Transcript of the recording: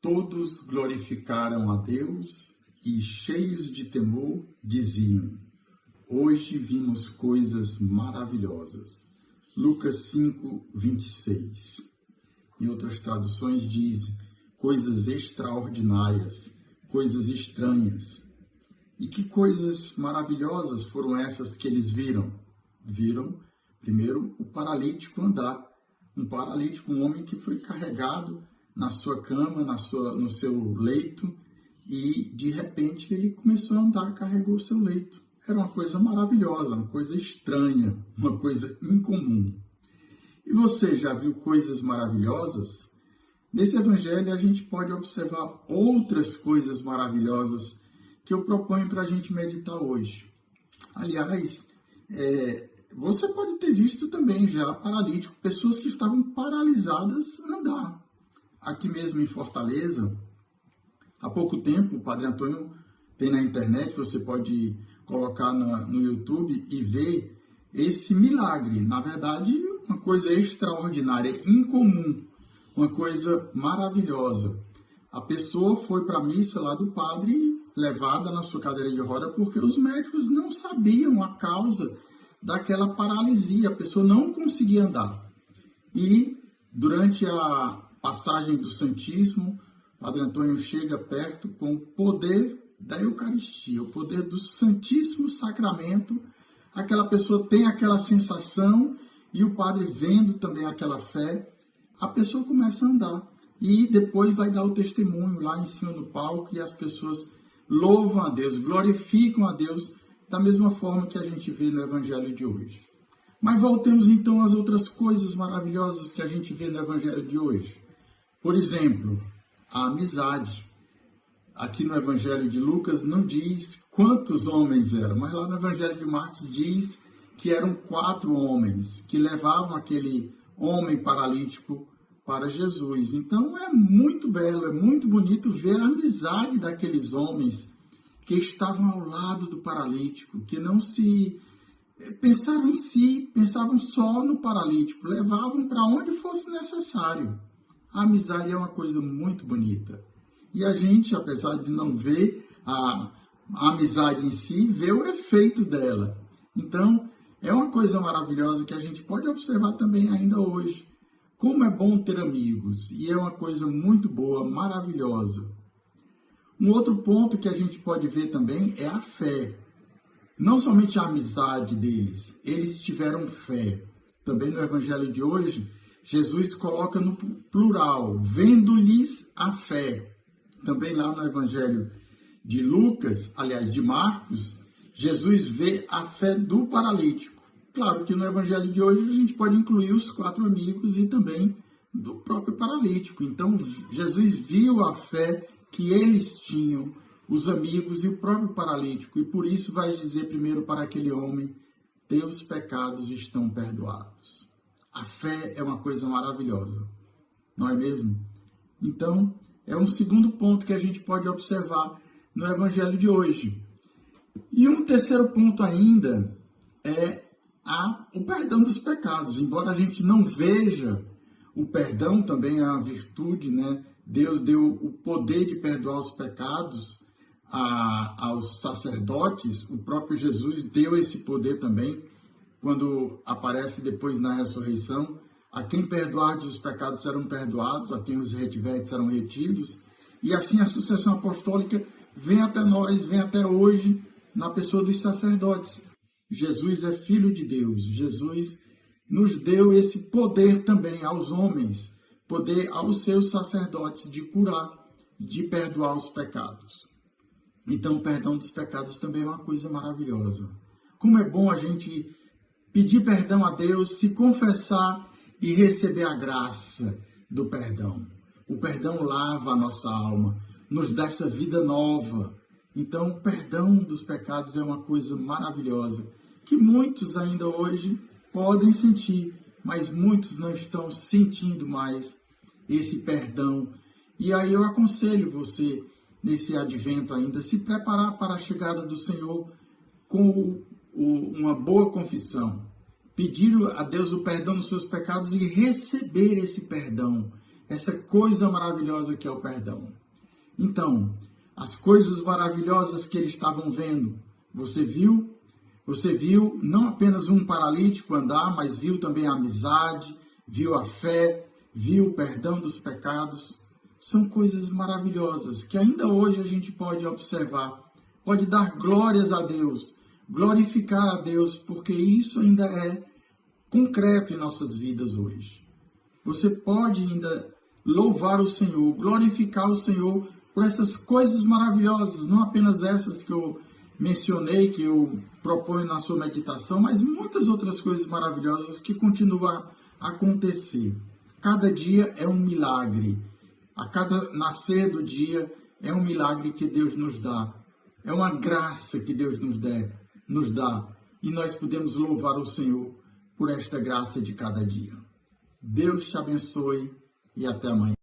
Todos glorificaram a Deus e, cheios de temor, diziam: hoje vimos coisas maravilhosas. Lucas 5, 26. Em outras traduções diz coisas extraordinárias, coisas estranhas. E que coisas maravilhosas foram essas que eles viram? Viram, primeiro, o paralítico andar. Um paralítico, um homem que foi carregado na sua cama, no seu leito, e de repente ele começou a andar, carregou o seu leito. Era uma coisa maravilhosa, uma coisa estranha, uma coisa incomum. E você já viu coisas maravilhosas? Nesse evangelho a gente pode observar outras coisas maravilhosas que eu proponho para a gente meditar hoje. Aliás, você pode ter visto também já paralítico, pessoas que estavam paralisadas andar. Aqui mesmo em Fortaleza, há pouco tempo, o Padre Antônio tem na internet, você pode colocar no YouTube e ver esse milagre. Na verdade, uma coisa extraordinária, incomum, uma coisa maravilhosa. A pessoa foi para a missa lá do padre, levada na sua cadeira de roda, porque os médicos não sabiam a causa daquela paralisia, a pessoa não conseguia andar. E durante a passagem do Santíssimo, o Padre Antônio chega perto com o poder da Eucaristia, o poder do Santíssimo Sacramento. Aquela pessoa tem aquela sensação e o padre vendo também aquela fé, a pessoa começa a andar. E depois vai dar o testemunho lá em cima do palco e as pessoas louvam a Deus, glorificam a Deus da mesma forma que a gente vê no Evangelho de hoje. Mas voltemos então às outras coisas maravilhosas que a gente vê no Evangelho de hoje. Por exemplo, a amizade. Aqui no Evangelho de Lucas não diz quantos homens eram, mas lá no Evangelho de Marcos diz que eram 4 homens que levavam aquele homem paralítico para Jesus. Então é muito belo, é muito bonito ver a amizade daqueles homens que estavam ao lado do paralítico, que não se pensavam em si, pensavam só no paralítico, levavam para onde fosse necessário. A amizade é uma coisa muito bonita. E a gente, apesar de não ver a amizade em si, vê o efeito dela. Então, é uma coisa maravilhosa que a gente pode observar também ainda hoje. Como é bom ter amigos. E é uma coisa muito boa, maravilhosa. Um outro ponto que a gente pode ver também é a fé. Não somente a amizade deles, eles tiveram fé. Também no Evangelho de hoje, Jesus coloca no plural, vendo-lhes a fé. Também lá no Evangelho de Lucas, aliás, de Marcos, Jesus vê a fé do paralítico. Claro que no Evangelho de hoje a gente pode incluir os 4 amigos e também do próprio paralítico. Então, Jesus viu a fé que eles tinham, os amigos e o próprio paralítico. E por isso vai dizer primeiro para aquele homem: teus pecados estão perdoados. A fé é uma coisa maravilhosa, não é mesmo? Então, é um segundo ponto que a gente pode observar no Evangelho de hoje. E um terceiro ponto ainda é o perdão dos pecados. Embora a gente não veja o perdão, também é uma virtude, né? Deus deu o poder de perdoar os pecados aos sacerdotes. O próprio Jesus deu esse poder também, quando aparece depois na ressurreição: a quem perdoar os pecados serão perdoados, a quem os retiver serão retidos. E assim a sucessão apostólica vem até nós, vem até hoje, na pessoa dos sacerdotes. Jesus é Filho de Deus. Jesus nos deu esse poder também aos homens, poder aos seus sacerdotes de curar, de perdoar os pecados. Então, o perdão dos pecados também é uma coisa maravilhosa. Como é bom a gente pedir perdão a Deus, se confessar e receber a graça do perdão. O perdão lava a nossa alma, nos dá essa vida nova. Então, o perdão dos pecados é uma coisa maravilhosa, que muitos ainda hoje podem sentir, mas muitos não estão sentindo mais esse perdão. E aí eu aconselho você, nesse advento ainda, se preparar para a chegada do Senhor com uma boa confissão. Pedir a Deus o perdão dos seus pecados e receber esse perdão. essa coisa maravilhosa que é o perdão. Então, as coisas maravilhosas que eles estavam vendo, você viu? Você viu não apenas um paralítico andar, mas viu também a amizade, viu a fé, viu o perdão dos pecados. São coisas maravilhosas que ainda hoje a gente pode observar, pode dar glórias a Deus, glorificar a Deus, porque isso ainda é concreto em nossas vidas hoje. Você pode ainda louvar o Senhor, glorificar o Senhor por essas coisas maravilhosas, não apenas essas que eu mencionei, que eu proponho na sua meditação, mas muitas outras coisas maravilhosas que continuam a acontecer. Cada dia é um milagre. A cada nascer do dia é um milagre que Deus nos dá. É uma graça que Deus nos dá. E nós podemos louvar o Senhor por esta graça de cada dia. Deus te abençoe e até amanhã.